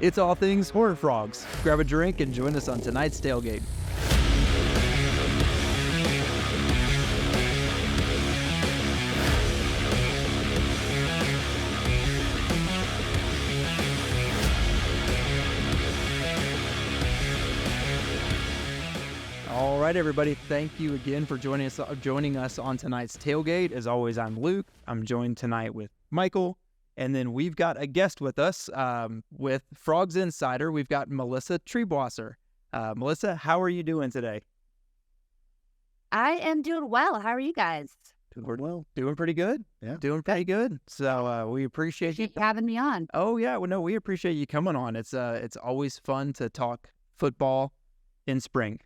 It's all things Horned Frogs. Grab a drink and join us on tonight's Tailgate. All right, everybody. Thank you again for joining us on tonight's Tailgate. As always, I'm Luke. I'm joined tonight with Michael. And then we've got a guest with us with Frogs Insider. We've got Melissa Triebwasser. Melissa, how are you doing today? I am doing well. How are you guys? Doing well. Doing pretty good. Yeah. Doing pretty good. So we appreciate you having me on. Oh, yeah. Well, no, we appreciate you coming on. It's always fun to talk football in spring.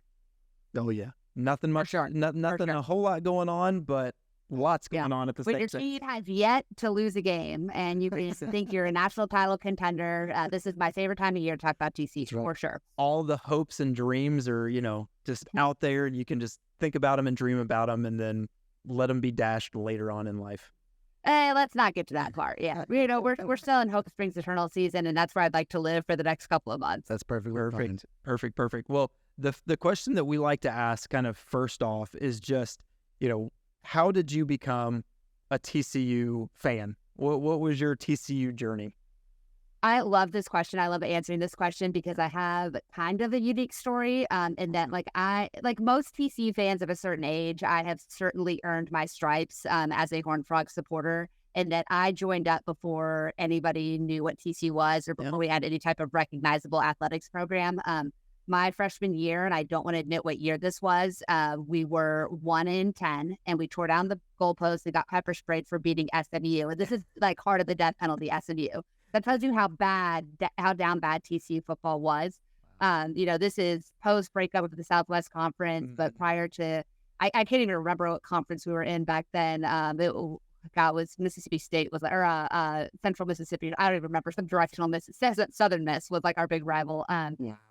Oh, yeah. Nothing much. Sure. Nothing a whole lot going on, but lots going on at the same time. When your team has yet to lose a game and you think you're a national title contender, this is my favorite time of year to talk about TCU for sure. All the hopes and dreams are, just out there, and you can just think about them and dream about them and then let them be dashed later on in life. Let's not get to that part. Yeah. We're still in Hope Springs Eternal season, and that's where I'd like to live for the next couple of months. That's perfect. Perfect. Well, the question that we like to ask kind of first off is just, how did you become a TCU fan? What was your TCU journey? I love this question. I love answering this question because I have kind of a unique story. In that, like most TCU fans of a certain age, I have certainly earned my stripes as a Horned Frog supporter, and that I joined up before anybody knew what TCU was or before we had any type of recognizable athletics program. My freshman year, and I don't want to admit what year this was, we were 1-10, and we tore down the goalpost and got pepper sprayed for beating SMU. And this is like heart of the death penalty, SMU. That tells you how down bad TCU football was. This is post breakup of the Southwest Conference, but prior to, I can't even remember what conference we were in back then. It was Mississippi State Central Mississippi. I don't even remember. Some directional Southern Miss was like our big rival.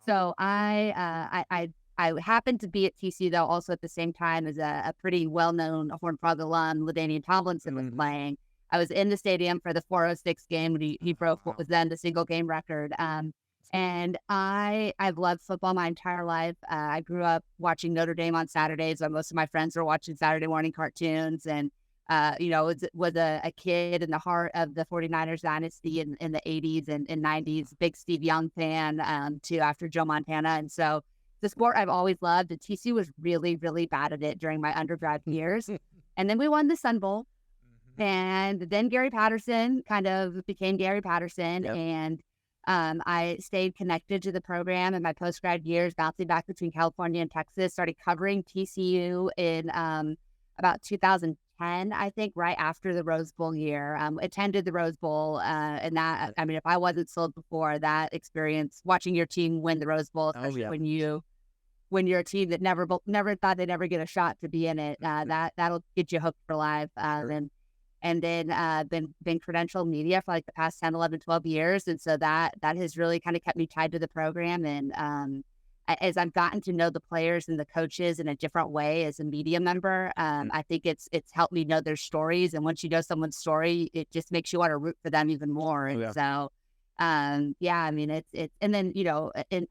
So I happened to be at TCU though also at the same time as a pretty well-known Horned Frog alum, LaDainian Tomlinson was playing. I was in the stadium for the 406 game when he broke what was then the single game record. And I've loved football my entire life. I grew up watching Notre Dame on Saturdays when most of my friends were watching Saturday morning cartoons, and was a kid in the heart of the 49ers dynasty in the 80s and 90s, big Steve Young fan, too, after Joe Montana. And so the sport I've always loved, and TCU was really, really bad at it during my undergrad years. And then we won the Sun Bowl. And then Gary Patterson kind of became Gary Patterson. Yep. And I stayed connected to the program in my post-grad years, bouncing back between California and Texas, started covering TCU in about 2010, I think, right after the Rose Bowl year. Attended the Rose Bowl, and that, I mean, if I wasn't sold before, that experience, watching your team win the Rose Bowl, especially when you're a team that never thought they'd ever get a shot to be in it, that'll get you hooked for life. And then been credentialed media for like the past 10, 11, 12 years. And so that has really kind of kept me tied to the program. And as I've gotten to know the players and the coaches in a different way as a media member, I think it's helped me know their stories. And once you know someone's story, it just makes you want to root for them even more. And so, I mean, it's and then,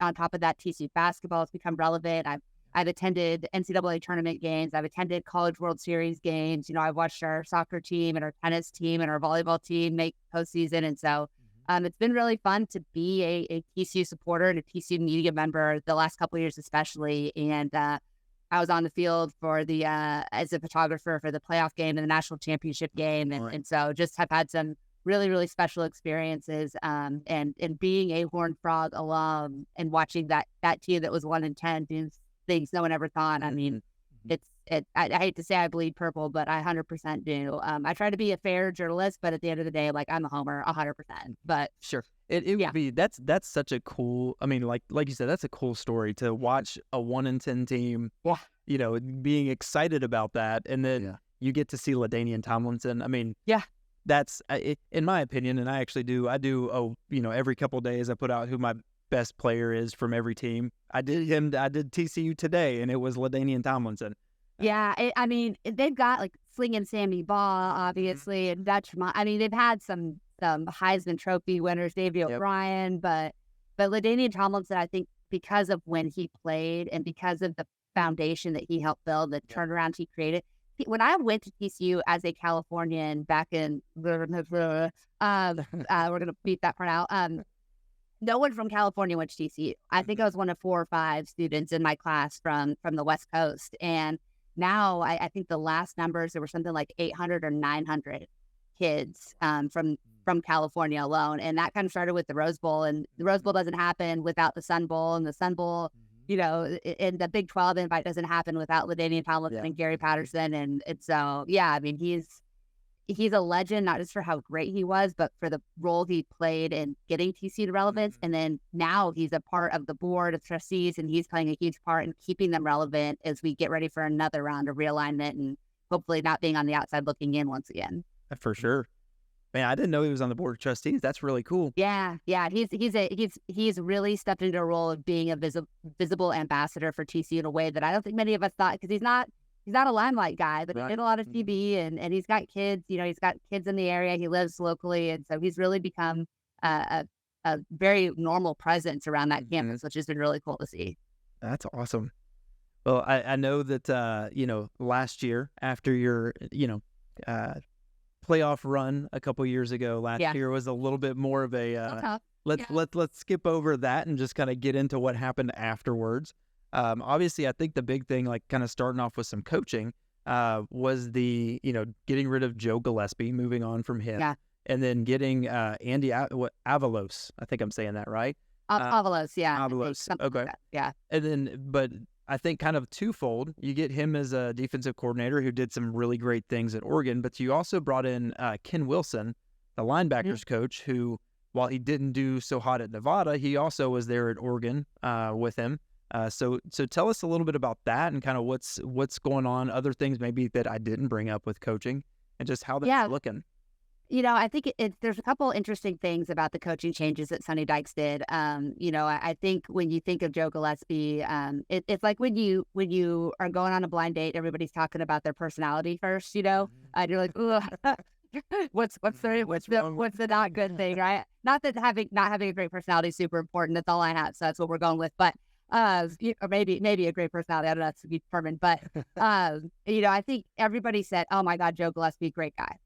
on top of that, TCU basketball has become relevant. I've attended NCAA tournament games. I've attended College World Series games. I've watched our soccer team and our tennis team and our volleyball team make postseason. And so it's been really fun to be a TCU supporter and a TCU media member the last couple of years, especially. And I was on the field for as a photographer for the playoff game and the national championship game. And so just have had some really, really special experiences. And being a Horned Frog alum and watching that team that was 1-10 do things no one ever thought. I mean, I hate to say I bleed purple, but I 100% do. I try to be a fair journalist, but at the end of the day, like, I'm a homer 100%. But sure, it would be that's such a cool. I mean, like you said, that's a cool story to watch a 1-10 team. Yeah, being excited about that, and then you get to see LaDainian Tomlinson. I mean, that's in my opinion, and I actually do. I do. Every couple of days I put out who my best player is from every team. I did TCU today, and it was LaDainian Tomlinson. Yeah, I mean, they've got like Slinging Sammy Baugh, obviously, and Dutch. I mean, they've had some Heisman Trophy winners, Davey O'Brien, but But LaDainian Tomlinson, I think because of when he played and because of the foundation that he helped build, the turnaround he created. When I went to TCU as a Californian back in, we're going to beat that part out. No one from California went to TCU. I think I was one of 4 or 5 students in my class from the West Coast. And now I think the last numbers, there were something like 800 or 900 kids from California alone. And that kind of started with the Rose Bowl. And the Rose Bowl doesn't happen without the Sun Bowl. And the Sun Bowl, and the Big 12 invite doesn't happen without LaDainian Tomlinson and Gary Patterson. And so, I mean, he's a legend, not just for how great he was, but for the role he played in getting TCU to relevance. And then now he's a part of the board of trustees, and he's playing a huge part in keeping them relevant as we get ready for another round of realignment and hopefully not being on the outside looking in once again. For sure. Man, I didn't know he was on the board of trustees. That's really cool. Yeah. He's really stepped into a role of being a visible ambassador for TCU in a way that I don't think many of us thought, because he's not a limelight guy, but he did a lot of TV, and he's got kids. He's got kids in the area. He lives locally, and so he's really become a very normal presence around that campus, which has been really cool to see. That's awesome. Well, I know that last year after your playoff run a couple years ago, last year was a little bit more of a let's skip over that and just kind of get into what happened afterwards. Obviously, I think the big thing, like kind of starting off with some coaching, was the getting rid of Joe Gillespie, moving on from him, and then getting Andy Avalos. I think I'm saying that right. Avalos, Avalos, okay, like and then but I think kind of twofold. You get him as a defensive coordinator who did some really great things at Oregon, but you also brought in Ken Wilson, the linebackers coach, who, while he didn't do so hot at Nevada, he also was there at Oregon with him. So tell us a little bit about that and kind of what's going on, other things maybe that I didn't bring up with coaching, and just how that's looking. I think there's a couple interesting things about the coaching changes that Sonny Dykes did. I think when you think of Joe Gillespie, it's like when you are going on a blind date, everybody's talking about their personality first, and you're like, ugh. What's the not good thing, right? Not that not having a great personality is super important. That's all I have, so that's what we're going with. But or maybe a great personality. I don't know, that's to be determined. But I think everybody said, "Oh my God, Joe Gillespie, great guy,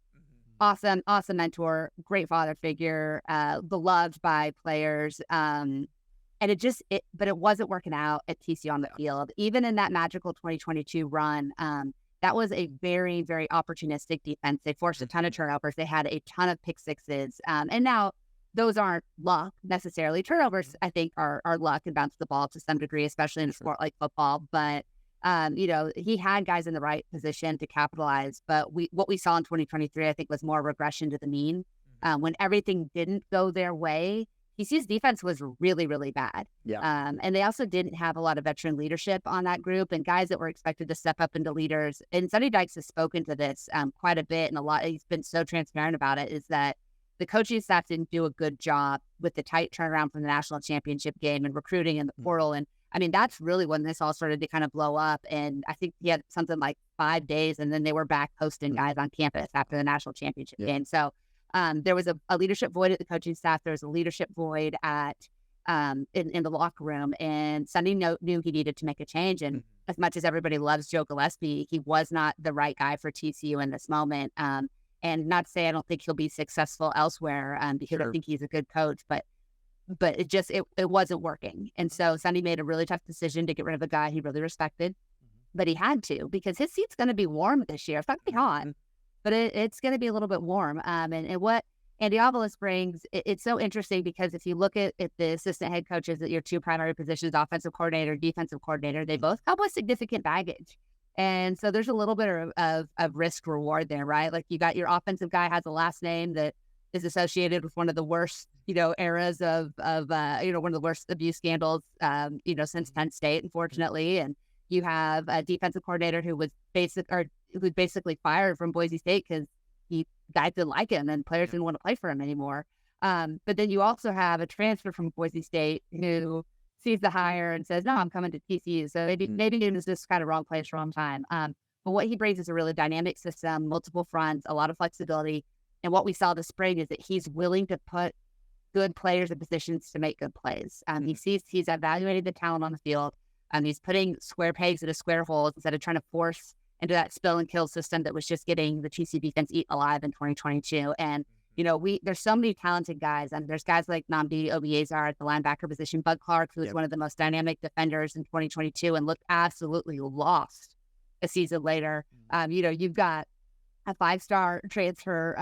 awesome mentor, great father figure, beloved by players." And but it wasn't working out at TCU on the field. Even in that magical 2022 run, that was a very, very opportunistic defense. They forced a ton of turnovers. They had a ton of pick sixes. And now those aren't luck necessarily. Turnovers, I think, are luck and bounce the ball to some degree, especially in a sport like football. But, he had guys in the right position to capitalize. But what we saw in 2023, I think, was more regression to the mean. When everything didn't go their way, TCU's defense was really, really bad. And they also didn't have a lot of veteran leadership on that group and guys that were expected to step up into leaders. And Sonny Dykes has spoken to this quite a bit, and he's been so transparent about it, is that the coaching staff didn't do a good job with the tight turnaround from the national championship game and recruiting in the portal. And I mean, that's really when this all started to kind of blow up. And I think he had something like 5 days, and then they were back hosting guys on campus after the national championship game. So there was a leadership void at the coaching staff. There was a leadership void at in the locker room, and Sonny knew he needed to make a change. And as much as everybody loves Joe Gillespie, he was not the right guy for TCU in this moment. And not to say I don't think he'll be successful elsewhere, because I think he's a good coach, but it wasn't working. And so Sonny made a really tough decision to get rid of a guy he really respected, but he had to, because his seat's going to be warm this year. It's not going to be hot, but it's going to be a little bit warm. And what Andy Avalos brings, it's so interesting, because if you look at the assistant head coaches at your 2 primary positions, offensive coordinator, defensive coordinator, they both come with significant baggage. And so there's a little bit of risk reward there, right? Like, you got your offensive guy has a last name that is associated with one of the worst, eras of one of the worst abuse scandals, since Penn State, unfortunately. And you have a defensive coordinator who was basically fired from Boise State because guys didn't like him and players didn't want to play for him anymore. But then you also have a transfer from Boise State who sees the hire and says, "No, I'm coming to TCU." So maybe it was just kind of wrong place, wrong time. But what he brings is a really dynamic system, multiple fronts, a lot of flexibility. And what we saw this spring is that he's willing to put good players in positions to make good plays. He's evaluated the talent on the field. He's putting square pegs into square holes instead of trying to force into that spill and kill system that was just getting the TCU defense eaten alive in 2022. And, there's so many talented guys. And there's guys like Nnamdi Obiezar at the linebacker position, Bud Clark, who is one of the most dynamic defenders in 2022 and looked absolutely lost a season later. You've got a 5-star transfer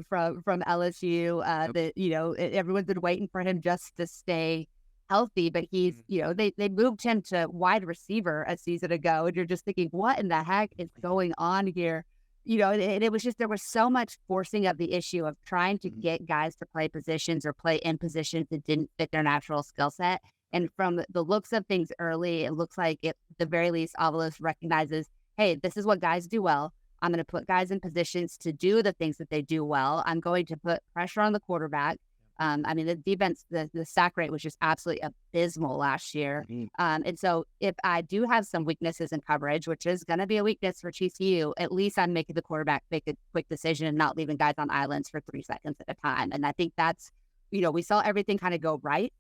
from LSU that, everyone's been waiting for him just to stay healthy, but he's, they moved him to wide receiver a season ago, and you're just thinking, what in the heck is going on here? And it was just, there was so much forcing of the issue of trying to get guys to play positions or play in positions that didn't fit their natural skill set. And from the looks of things early, it looks like at the very least, Avalos recognizes, hey, this is what guys do well. I'm going to put guys in positions to do the things that they do well. I'm going to put pressure on the quarterback. The defense, the sack rate was just absolutely abysmal last year. And so if I do have some weaknesses in coverage, which is going to be a weakness for TCU, at least I'm making the quarterback make a quick decision and not leaving guys on islands for 3 seconds at a time. And I think that's, we saw everything kind of go right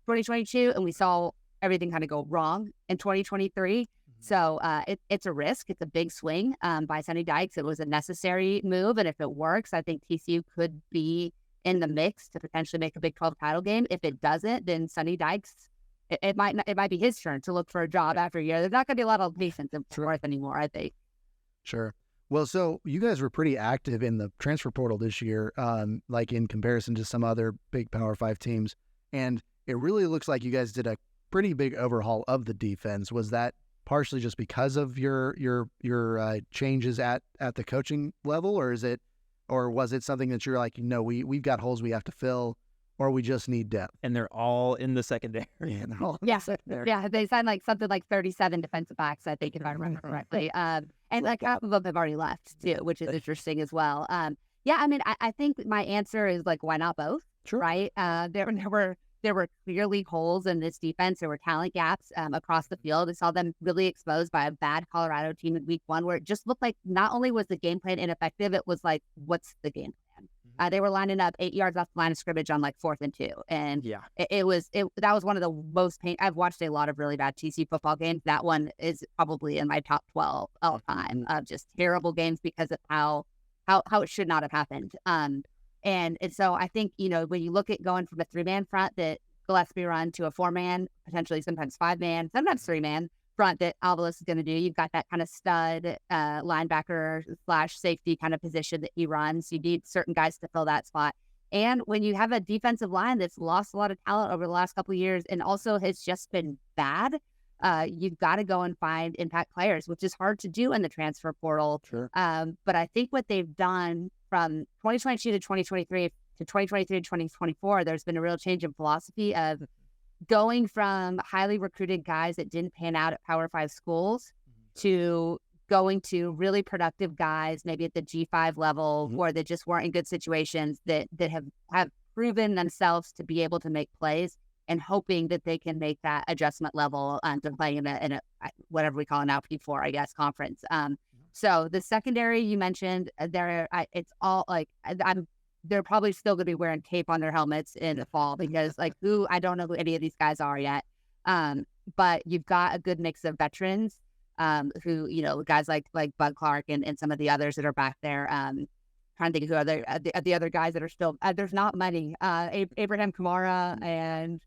2022, and we saw everything kind of go wrong in 2023. So it's a risk. It's a big swing by Sonny Dykes. It was a necessary move. And if it works, I think TCU could be in the mix to potentially make a Big 12 title game. If it doesn't, then Sonny Dykes, it might be his turn to look for a job after a year. There's not going to be a lot of patience in Fort Worth anymore, I think. Sure. Well, so you guys were pretty active in the transfer portal this year, like in comparison to some other big Power 5 teams. And it really looks like you guys did a pretty big overhaul of the defense. Was that partially just because of your changes at the coaching level, or was it something that you're like, we've got holes we have to fill, or we just need depth? And they're all in the secondary. Yeah, they signed something like 37 defensive backs, I think, if I remember correctly. And half of them have already left too, which is interesting as well. I think my answer is why not both? Sure. Right? There were clearly holes in this defense. There were talent gaps across the field. I saw them really exposed by a bad Colorado team in week 1, where it just looked like not only was the game plan ineffective, it was like, what's the game plan? They were lining up 8 yards off the line of scrimmage on 4th and 2. And that was one of the most I've watched a lot of really bad TCU football games. That one is probably in my top 12 all time of just terrible games because of how it should not have happened. And so I think, when you look at going from a 3-man front that Gillespie run to a 4-man, potentially sometimes 5-man, sometimes 3-man front that Avalos is going to do, you've got that kind of stud linebacker / safety kind of position that he runs. You need certain guys to fill that spot. And when you have a defensive line that's lost a lot of talent over the last couple of years and also has just been bad, you've got to go and find impact players, which is hard to do in the transfer portal. Sure. But I think what they've done from 2022 to 2023 to 2023 to 2024, there's been a real change in philosophy of going from highly recruited guys that didn't pan out at Power 5 schools to going to really productive guys, maybe at the G5 level, or that just weren't in good situations, that have proven themselves to be able to make plays, and hoping that they can make that adjustment level to play in a whatever we call it now, P4, I guess, conference. So the secondary you mentioned, it's all they're probably still going to be wearing tape on their helmets in the fall because I don't know who any of these guys are yet. But you've got a good mix of veterans who, guys like Bud Clark and some of the others that are back there. Trying to think who are the other guys that are still, there's not many. Abraham Kamara and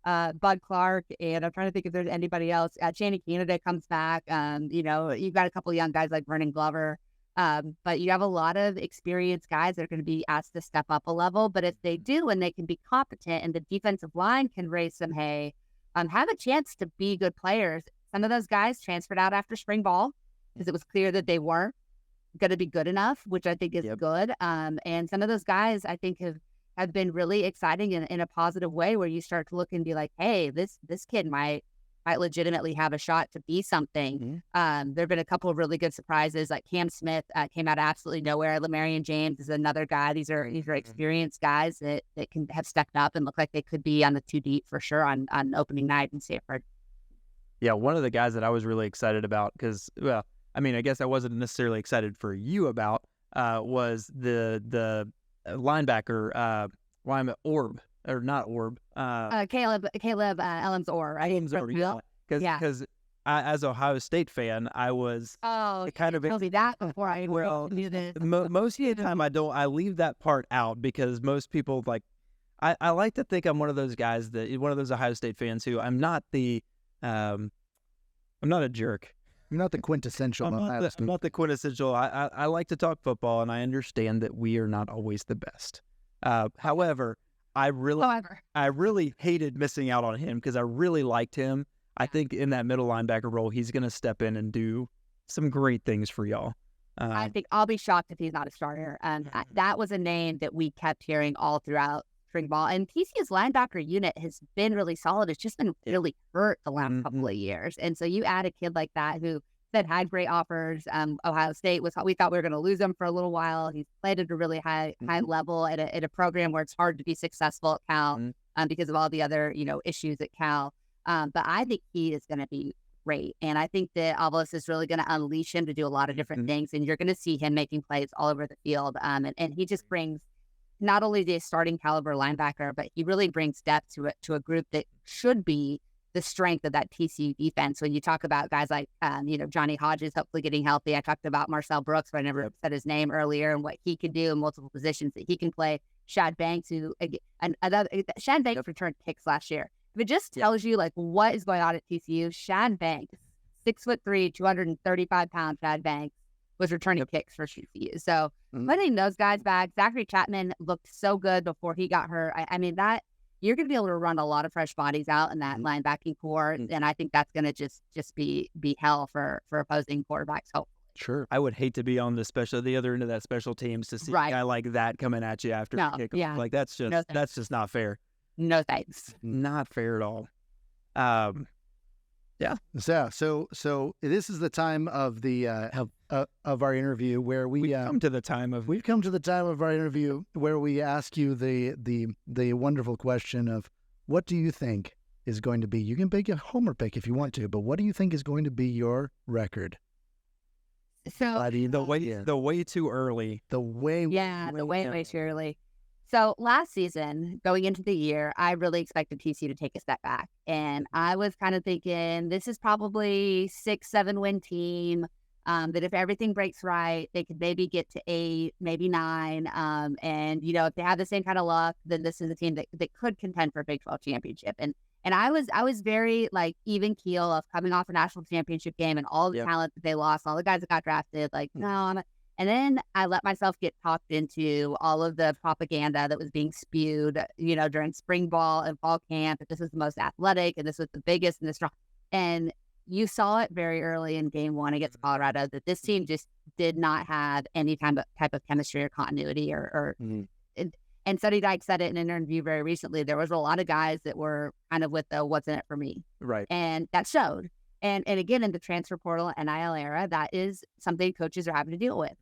Bud Clark, and I'm trying to think if there's anybody else. Channing Canada comes back. You've got a couple of young guys like Vernon Glover, but you have a lot of experienced guys that are going to be asked to step up a level. But if they do, and they can be competent, and the defensive line can raise some hay, have a chance to be good players. Some of those guys transferred out after spring ball because it was clear that they weren't going to be good enough, which I think is good. And some of those guys I think have been really exciting in a positive way, where you start to look and be like, hey, this kid might legitimately have a shot to be something. There have been a couple of really good surprises, like Cam Smith came out of absolutely nowhere. Lamarian James is another guy. These are experienced guys that can have stepped up and look like they could be on the 2 deep for sure on opening night in Stanford. Yeah, one of the guys that I was really excited about, because, I guess I wasn't necessarily excited for you about, was the linebacker, Orb. or not Orb. Caleb Ellens Orr, right? Because as an Ohio State fan, I was kind of told me that before I knew this. Most of the time I leave that part out because most people like I like to think I'm one of those guys one of those Ohio State fans who I'm not I'm not a jerk. You're not the quintessential. I'm not the quintessential. I like to talk football, and I understand that we are not always the best. However, I really hated missing out on him because I really liked him. I think in that middle linebacker role, he's going to step in and do some great things for y'all. I think I'll be shocked if he's not a starter. That was a name that we kept hearing all throughout spring ball. And TCU's linebacker unit has been really solid. It's just been really hurt the last couple of years. And so you add a kid like that who had great offers. Ohio State we thought we were going to lose him for a little while. He's played at a really high level at a program where it's hard to be successful at Cal because of all the other issues at Cal. But I think he is going to be great. And I think that Avalos is really going to unleash him to do a lot of different things. And you're going to see him making plays all over the field. And he just brings not only the starting caliber linebacker, but he really brings depth to a group that should be the strength of that TCU defense. When you talk about guys like, Johnny Hodges hopefully getting healthy. I talked about Marcel Brooks, but I never said his name earlier, and what he can do in multiple positions that he can play. Shad Banks, Shad Banks returned kicks last year. If it just tells you like what is going on at TCU, Shad Banks, 6'3", 235-pound Shad Banks was returning kicks for TCU. So putting those guys back, Zachary Chapman looked so good before he got hurt. I mean that you're going to be able to run a lot of fresh bodies out in that linebacking core, and I think that's going to just be hell for opposing quarterbacks. Hopefully. Sure. I would hate to be on the other end of that special teams to see a guy like that coming at you after the kick. Yeah. Like that's just not fair. No thanks. Not fair at all. Yeah. So this is the time of the of our interview where we've come to the time of our interview where we ask you the wonderful question of what do you think is going to be? You can pick a homer pick if you want to, but what do you think is going to be your record? So the way too early. Way too early. So last season, going into the year, I really expected TCU to take a step back. And I was kind of thinking this is probably 6-7 win team, that if everything breaks right, they could maybe get to 8, maybe 9. And, if they have the same kind of luck, then this is a team that could contend for a Big 12 championship. And I was very like even keel of coming off a national championship game and all the talent that they lost, all the guys that got drafted, like, no, and then I let myself get talked into all of the propaganda that was being spewed, during spring ball and fall camp, that this was the most athletic and this was the biggest and the strong. And you saw it very early in game 1 against Colorado that this team just did not have any type of chemistry or continuity and Sonny Dykes said it in an interview very recently. There was a lot of guys that were kind of with the what's in it for me. Right. And that showed. And again, in the transfer portal NIL era, that is something coaches are having to deal with.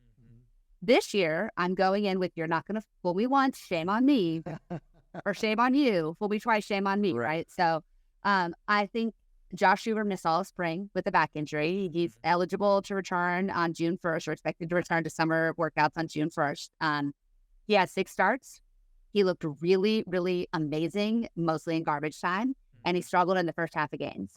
This year, I'm going in with you're not going to fool me once, shame on me, or shame on you. Fool me twice, shame on me, right? So I think Josh Hoover missed all spring with a back injury. He's eligible to return on June 1st, or expected to return to summer workouts on June 1st. He had 6 starts. He looked really, really amazing, mostly in garbage time, and he struggled in the first half of games.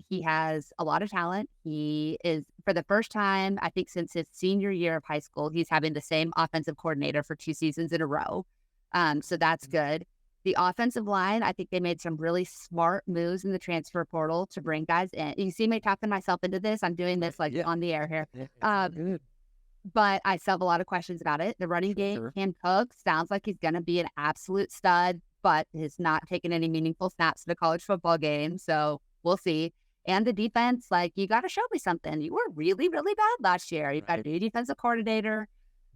He has a lot of talent. He is, for the first time, I think since his senior year of high school, he's having the same offensive coordinator for 2 seasons in a row. So that's good. The offensive line, I think they made some really smart moves in the transfer portal to bring guys in. You see me talking myself into this. I'm doing this on the air here. But I still have a lot of questions about it. The running game, Cam Cook, sounds like he's going to be an absolute stud, but has not taken any meaningful snaps in a college football game. So we'll see. And the defense, like, you got to show me something. You were really, really bad last year. You've got a new defensive coordinator.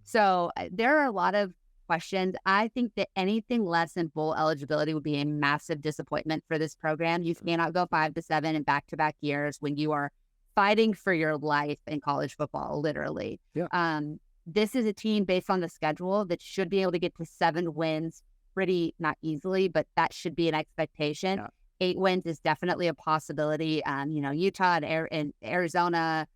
So there are a lot of questions. I think that anything less than bowl eligibility would be a massive disappointment for this program. You cannot go 5-7 in back-to-back years when you are fighting for your life in college football, literally. This is a team based on the schedule that should be able to get to 7 wins pretty, not easily, but that should be an expectation. 8 wins is definitely a possibility. Utah and Arizona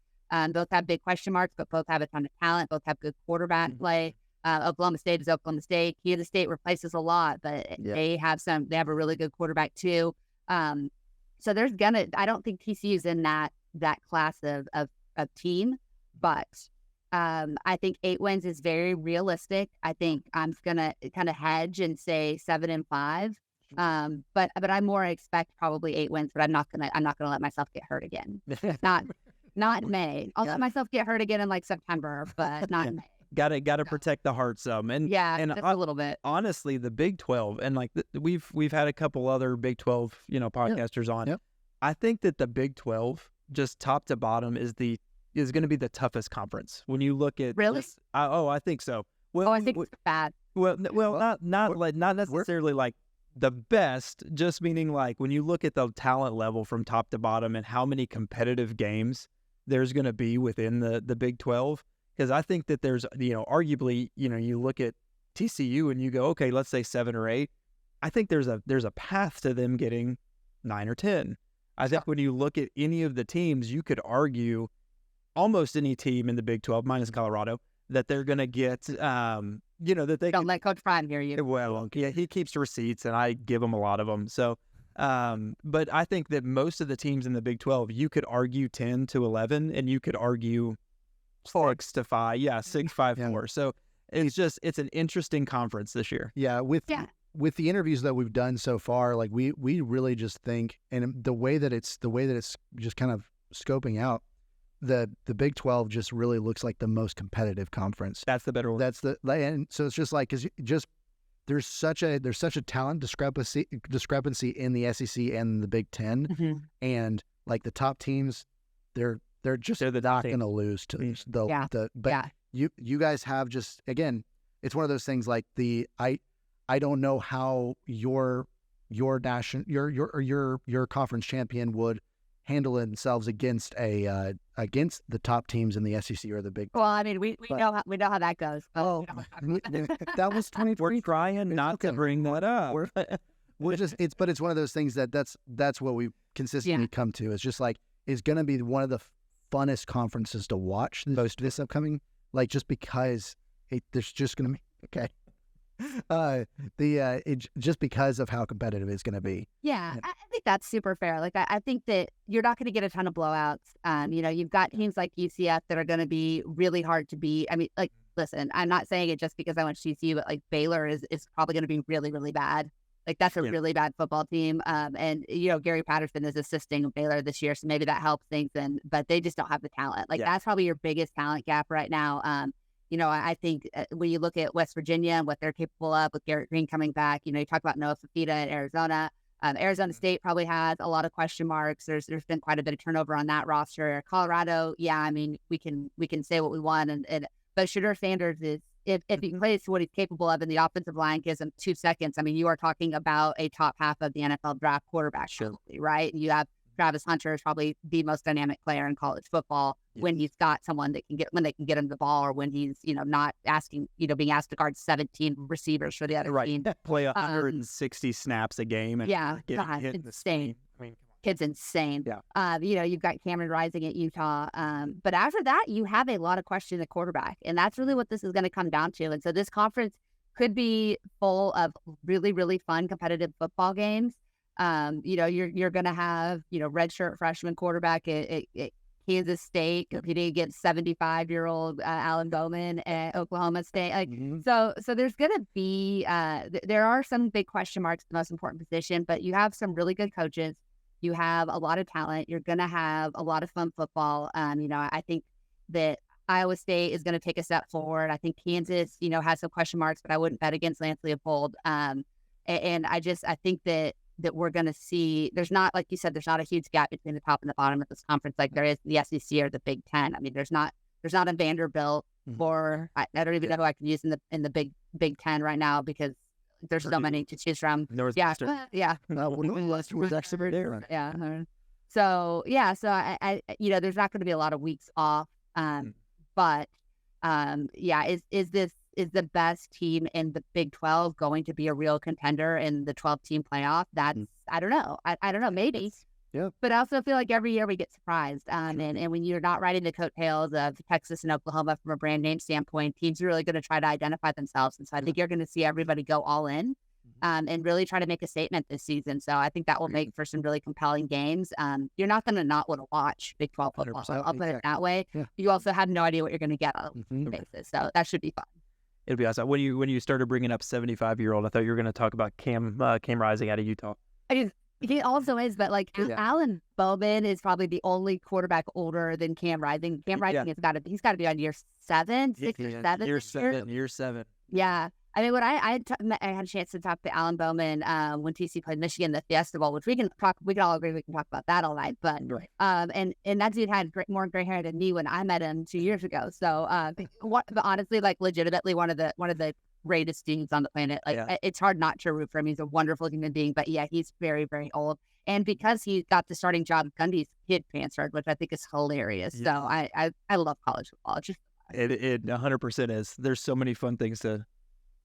both have big question marks, but both have a ton of talent, both have good quarterback play. Oklahoma State is Oklahoma State. Kansas State replaces a lot, but they have a really good quarterback too. So I don't think TCU's in that class of team, but I think 8 wins is very realistic. I think I'm gonna kind of hedge and say 7-5. But I more expect probably 8 wins, but I'm not gonna let myself get hurt again. Not in May. I'll let myself get hurt again in like September, but not in May. Gotta protect the heart some, and just a little bit. Honestly, the Big 12, and like we've had a couple other Big 12 podcasters on. Yep. I think that the Big 12, just top to bottom, is going to be the toughest conference when you look at. Really? I think so. Well, I think it's bad. Well, not necessarily like the best, just meaning like when you look at the talent level from top to bottom and how many competitive games there's going to be within the Big 12. Because I think that there's, arguably, you look at TCU and you go, okay, let's say 7 or 8. I think there's a path to them getting 9 or 10. I think when you look at any of the teams, you could argue almost any team in the Big 12, minus Colorado, that they're going to get, that they don't let Coach Prime hear you. Well, yeah, he keeps receipts, and I give him a lot of them. So, but I think that most of the teams in the Big 12, you could argue 10 to 11, and you could argue 6 to 5. Yeah, 6-5-4. So it's an interesting conference this year. Yeah, with the interviews that we've done so far, like we really just think, and the way that it's just kind of scoping out, the Big 12 just really looks like the most competitive conference. That's the better one. And so it's just like, because there's such a talent discrepancy in the SEC and the Big 10, and like the top teams, they're not going to lose to you guys have just, again, it's one of those things like I don't know how your conference champion would handle themselves against the top teams in the SEC or the Big 10. Well, I mean, we know how that goes. Oh, that was 2020. We're trying not to bring that up. But it's one of those things that's what we consistently come to. It's just like, it's going to be one of the funnest conferences to watch this upcoming, like, just because there's just going to be just because of how competitive it's going to be. Yeah, I think that's super fair. Like, I think that you're not going to get a ton of blowouts. You've got teams like UCF that are going to be really hard to beat. I mean, like, listen, I'm not saying it just because I went to TCU, but like Baylor is probably going to be really, really bad. Like, that's a really bad football team. And Gary Patterson is assisting Baylor this year, so maybe that helps things. But they just don't have the talent. Like, that's probably your biggest talent gap right now. I think when you look at West Virginia and what they're capable of with Garrett Green coming back, you talk about Noah Fafita in Arizona. Arizona State probably has a lot of question marks. There's been quite a bit of turnover on that roster. Colorado, I mean, we can say what we want, but Shedeur Sanders is, if he plays what he's capable of and the offensive line gives him 2 seconds, I mean, you are talking about a top half of the NFL draft quarterback, probably, right? You have Travis Hunter is probably the most dynamic player in college football when he's got someone that when they can get him the ball, or when he's, not being asked to guard 17 receivers for the other team. Play 160 snaps a game. And God, insane. I mean, kid's insane. Yeah. You've got Cameron Rising at Utah. But after that, you have a lot of questions at quarterback. And that's really what this is going to come down to. And so this conference could be full of really, really fun, competitive football games. You're going to have, redshirt freshman quarterback at Kansas State competing against 75-year-old Alan Bowman at Oklahoma State. So there's going to be, there are some big question marks at the most important position, but you have some really good coaches. You have a lot of talent. You're going to have a lot of fun football. I think that Iowa State is going to take a step forward. I think Kansas, has some question marks, but I wouldn't bet against Lance Leopold. And I think that we're going to see, there's not, like you said, there's not a huge gap between the top and the bottom of this conference like there is the SEC or the Big Ten. I mean, there's not a Vanderbilt or I don't even know who I can use in the Big Ten right now, because there's so many to choose from. Northwestern. Yeah. Northwestern was actually there. Yeah. So I there's not going to be a lot of weeks off. But is the best team in the Big 12 going to be a real contender in the 12-team playoff? That's I don't know. I don't know. Maybe. Yeah. But I also feel like every year we get surprised. And when you're not riding the coattails of Texas and Oklahoma from a brand name standpoint, teams are really going to try to identify themselves. And so I think you're going to see everybody go all in and really try to make a statement this season. So I think that will make for some really compelling games. You're not going to not want to watch Big 12 football. I'll put it that way. Yeah. You also have no idea what you're going to get on a basis. So that should be fun. It'll be awesome. When you started bringing up 75-year-old, I thought you were going to talk about Cam Rising out of Utah. He also is, but like Alan Bowman is probably the only quarterback older than Cam Rising. Cam Rising he's got to be on year 7, 6 or 7. Year 7. Yeah. I mean, when I had a chance to talk to Alan Bowman when TC played Michigan, the Fiesta Bowl, which we can all agree we can talk about that all night. But and that dude had more gray hair than me when I met him 2 years ago. So but honestly, like legitimately one of the greatest dudes on the planet. Like it's hard not to root for him. He's a wonderful human being. But yeah, he's very, very old. And because he got the starting job, Gundy's kid transferred, which I think is hilarious. So I love college football. It's just it 100% is. There's so many fun things to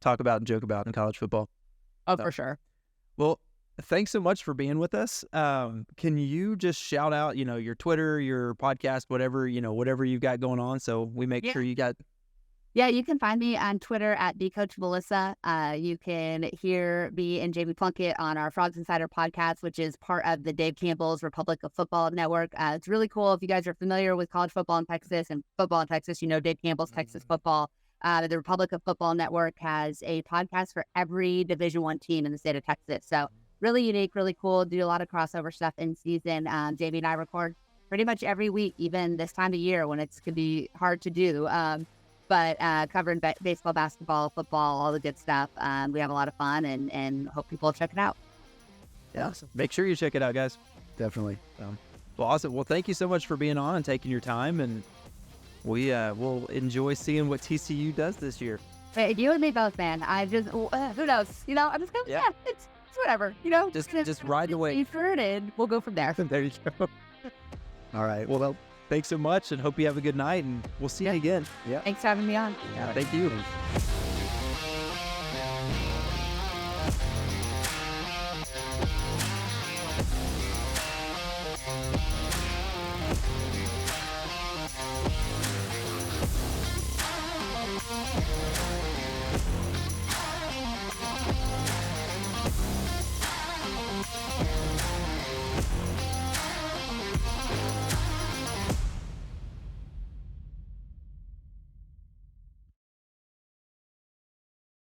talk about and joke about in college football. Oh, for sure. Well, thanks so much for being with us. Can you just shout out, your Twitter, your podcast, whatever you've got going on, so we make sure you got. Yeah, you can find me on Twitter at @thecoachmelissa. You can hear me and Jamie Plunkett on our Frogs Insider podcast, which is part of the Dave Campbell's Republic of Football Network. It's really cool. If you guys are familiar with college football in Texas and football in Texas, Dave Campbell's Texas football. The Republic of Football Network has a podcast for every Division I team in the state of Texas. So really unique, really cool. Do a lot of crossover stuff in season. Jamie and I record pretty much every week, even this time of year when it can be hard to do. But covering baseball, basketball, football, all the good stuff. We have a lot of fun and hope people check it out. Yeah, awesome. Make sure you check it out, guys. Definitely. Well, awesome. Well, thank you so much for being on and taking your time, and we will enjoy seeing what TCU does this year. Hey, you and me both, man. I just, who knows? I'm just going to, it's whatever, Just ride the wave. And we'll go from there. There you go. All right. Well, thanks so much, and hope you have a good night, and we'll see you again. Yeah. Thanks for having me on. Yeah, thank you.